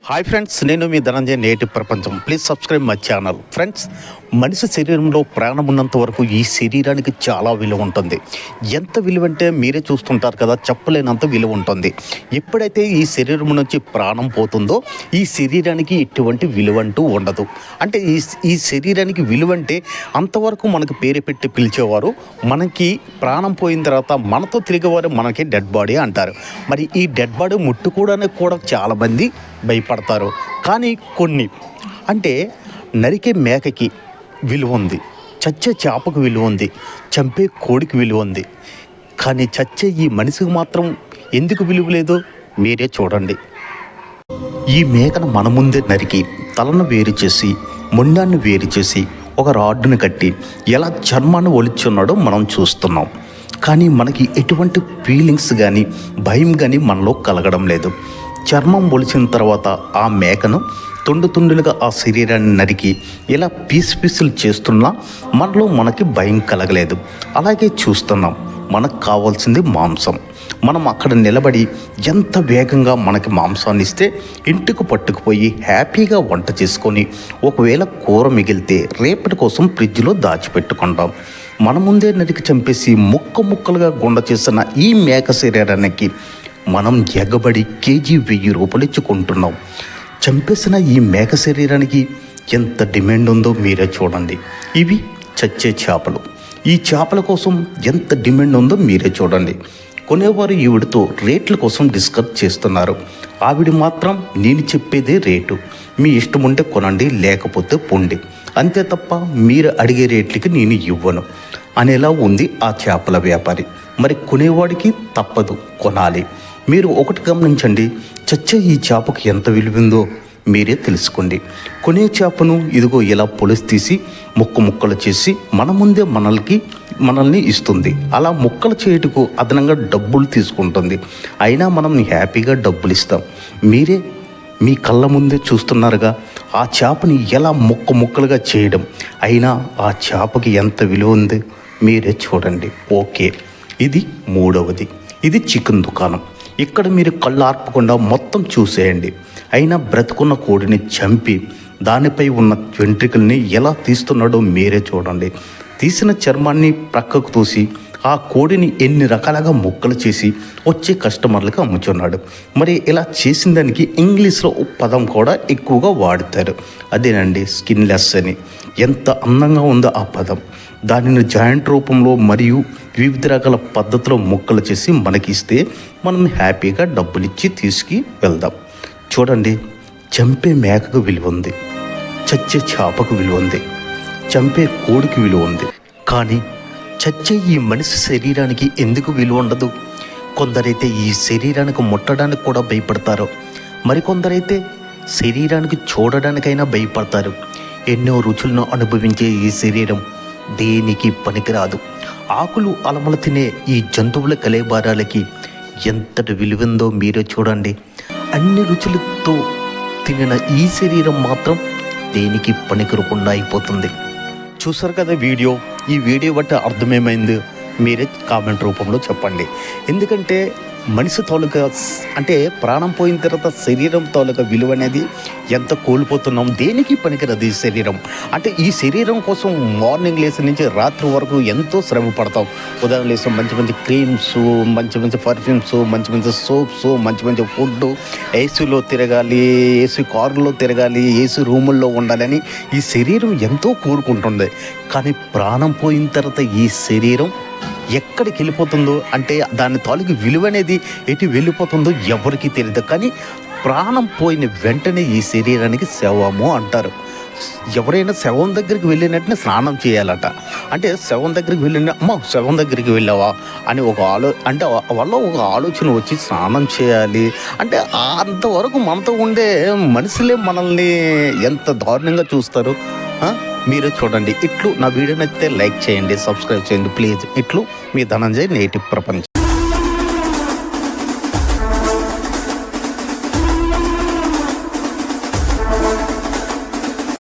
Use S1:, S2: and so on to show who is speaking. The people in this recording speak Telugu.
S1: హాయ్ ఫ్రెండ్స్, నేను మీ ధనంజయ నేటి ప్రపంచం. Please subscribe my channel. Friends, మనిషి శరీరంలో ప్రాణం ఉన్నంత వరకు ఈ శరీరానికి చాలా విలువ ఉంటుంది. ఎంత విలువ అంటే మీరే చూస్తుంటారు కదా, చెప్పలేనంత విలువ ఉంటుంది. ఎప్పుడైతే ఈ శరీరం నుంచి ప్రాణం పోతుందో ఈ శరీరానికి ఎటువంటి విలువ అంటూ ఉండదు. అంటే ఈ శరీరానికి విలువ అంటే అంతవరకు మనకు పేరు పెట్టి పిలిచేవారు. మనకి ప్రాణం పోయిన తర్వాత మనతో తిరిగేవారు మనకి డెడ్ బాడీ అంటారు. మరి ఈ డెడ్ బాడీ ముట్టుకోవడానికి కూడా చాలామంది భయపడతారు. కానీ కొన్ని అంటే నరికే మేకకి విలువ ఉంది, చచ్చే చేపకు విలువ ఉంది, చంపే కోడికి విలువ ఉంది. కానీ చచ్చే ఈ మనిషికి మాత్రం ఎందుకు విలువ లేదో మీరే చూడండి. ఈ మేకను మన ముందే నరికి తలను వేరు చేసి మొండాన్ని వేరు చేసి ఒక రాడ్డును కట్టి ఎలా చర్మాన్ని ఒలిచున్నాడో మనం చూస్తున్నాం. కానీ మనకి ఎటువంటి ఫీలింగ్స్ కానీ భయం కానీ మనలో కలగడం లేదు. చర్మం ఒలిచిన తర్వాత ఆ మేకను తుండులుగా ఆ శరీరాన్ని నరికి ఇలా పీసులు చేస్తున్నా మనకి భయం కలగలేదు. అలాగే చూస్తున్నాం, మనకు కావాల్సింది మాంసం. మనం అక్కడ నిలబడి ఎంత వేగంగా మనకి మాంసాన్ని ఇస్తే ఇంటికి పట్టుకుపోయి హ్యాపీగా వంట చేసుకొని ఒకవేళ కూర మిగిలితే రేపటి కోసం ఫ్రిడ్జ్లో దాచిపెట్టుకుంటాం. మన ముందే నరికి చంపేసి ముక్కలుగా గుండ చేసిన ఈ మేక శరీరానికి మనం ఎగబడి కేజీ 1000 రూపాయలు ఇచ్చుకుంటున్నాం. చంపేసిన ఈ మేక శరీరానికి ఎంత డిమాండ్ ఉందో మీరే చూడండి. ఇవి చచ్చే చేపలు. ఈ చేపల కోసం ఎంత డిమాండ్ ఉందో మీరే చూడండి. కొనేవారు ఈవిడితో రేట్ల కోసం డిస్కస్ చేస్తున్నారు. ఆవిడ మాత్రం నేను చెప్పేదే రేటు, మీ ఇష్టం ఉంటే కొనండి లేకపోతే పొండి, అంతే తప్ప మీరు అడిగే రేట్లకి నేను ఇవ్వను అనేలా ఉంది ఆ చేపల వ్యాపారి. మరి కొనేవాడికి తప్పదు, కొనాలి. మీరు ఒకటి గమనించండి, చచ్చే ఈ చేపకు ఎంత విలువిందో మీరే తెలుసుకోండి. కొనే చేపను ఇదిగో ఇలా పొలిసి తీసి ముక్కలు చేసి మన ముందే మనల్ని ఇస్తుంది. అలా ముక్కలు చేయుటకు అదనంగా డబ్బులు తీసుకుంటుంది. అయినా మనం హ్యాపీగా డబ్బులు ఇస్తాం. మీరే మీ కళ్ళ ముందే చూస్తున్నారుగా ఆ చేపని ఎలా ముక్కలుగా చేయడం. అయినా ఆ చేపకి ఎంత విలువ ఉంది మీరే చూడండి. ఓకే, ఇది మూడవది. ఇది చికెన్ దుకాణం. ఇక్కడ మీరు కళ్ళు ఆర్పకుండా మొత్తం చూసేయండి. అయినా బ్రతుకున్న కోడిని చంపి దానిపై ఉన్న వెంట్రుకల్ని ఎలా తీస్తున్నాడో మీరే చూడండి. తీసిన చర్మాన్ని ప్రక్కకు తోసి ఆ కోడిని ఎన్ని రకాలుగా ముక్కలు చేసి వచ్చే కస్టమర్లకు అమ్ముచున్నాడు. మరి ఇలా చేసిన దానికి ఇంగ్లీష్లో పదం కూడా ఎక్కువగా వాడతారు, అదేనండి స్కిన్లెస్ అని. ఎంత అందంగా ఉందో ఆ పదం. దానిని జాయింట్ రూపంలో మరియు వివిధ రకాల పద్ధతిలో ముక్కలు చేసి మనకిస్తే మనం హ్యాపీగా డబ్బులు ఇచ్చి తీసుకు వెళ్దాం. చూడండి, చంపే మేకకు విలువ ఉంది, చచ్చే చేపకు విలువ ఉంది, చంపే కోడికి విలువ ఉంది. కానీ చచ్చే ఈ మనిషి శరీరానికి ఎందుకు విలువ ఉండదు? కొందరైతే ఈ శరీరానికి ముట్టడానికి కూడా భయపడతారు, మరికొందరైతే శరీరానికి చూడడానికైనా భయపడతారు. ఎన్నో రుచులను అనుభవించే ఈ శరీరం దేనికి పనికిరాదు. ఆకులు అలమలు తినే ఈ జంతువుల కలేబారాలకి ఎంతటి విలువందో మీరే చూడండి. అన్ని రుచులతో తినిన ఈ శరీరం మాత్రం దేనికి పనికిరకుండా అయిపోతుంది. చూసారు కదా వీడియో. ఈ వీడియో బట్టి అర్థమేమైంది మీరే కామెంట్ రూపంలో చెప్పండి. ఎందుకంటే మనిషి తాలూకా అంటే ప్రాణం పోయిన తర్వాత శరీరం తాలూకా విలువ అనేది ఎంత కోల్పోతున్నాం. దేనికి పనికిరదు ఈ శరీరం. అంటే ఈ శరీరం కోసం మార్నింగ్ లేసి నుంచి రాత్రి వరకు ఎంతో శ్రమ పడతాం. ఉదయం లేసి మంచి క్రీమ్స్, మంచి పర్ఫ్యూమ్స్, మంచి సోప్స్, మంచి ఫుడ్, ఏసీలో తిరగాలి, ఏసీ కారులో తిరగాలి, ఏసీ రూముల్లో ఉండాలని ఈ శరీరం ఎంతో కోరుకుంటుంది. కానీ ప్రాణం పోయిన తర్వాత ఈ శరీరం ఎక్కడికి వెళ్ళిపోతుందో, అంటే దాని తాలూకు విలువ అనేది ఎటు వెళ్ళిపోతుందో ఎవరికి తెలియదు. కానీ ప్రాణం పోయిన వెంటనే ఈ శరీరానికి శవము అంటారు. ఎవరైనా శవం దగ్గరికి వెళ్ళినట్టునే స్నానం చేయాలట. అంటే శవం దగ్గరికి వెళ్ళిన శవం దగ్గరికి వెళ్ళావా అని ఒక అంటే వల్ల ఒక ఆలోచన వచ్చి స్నానం చేయాలి అంటే అంతవరకు మనతో ఉండే మనుషులే మనల్ని ఎంత దారుణంగా చూస్తారు. మీరే చూడండి. ఇట్లు నా వీడియో నచ్చితే లైక్ చేయండి, సబ్స్క్రైబ్ చేయండి ప్లీజ్. ఇట్లు మీ ధనంజయ్ నేటి ప్రపంచం.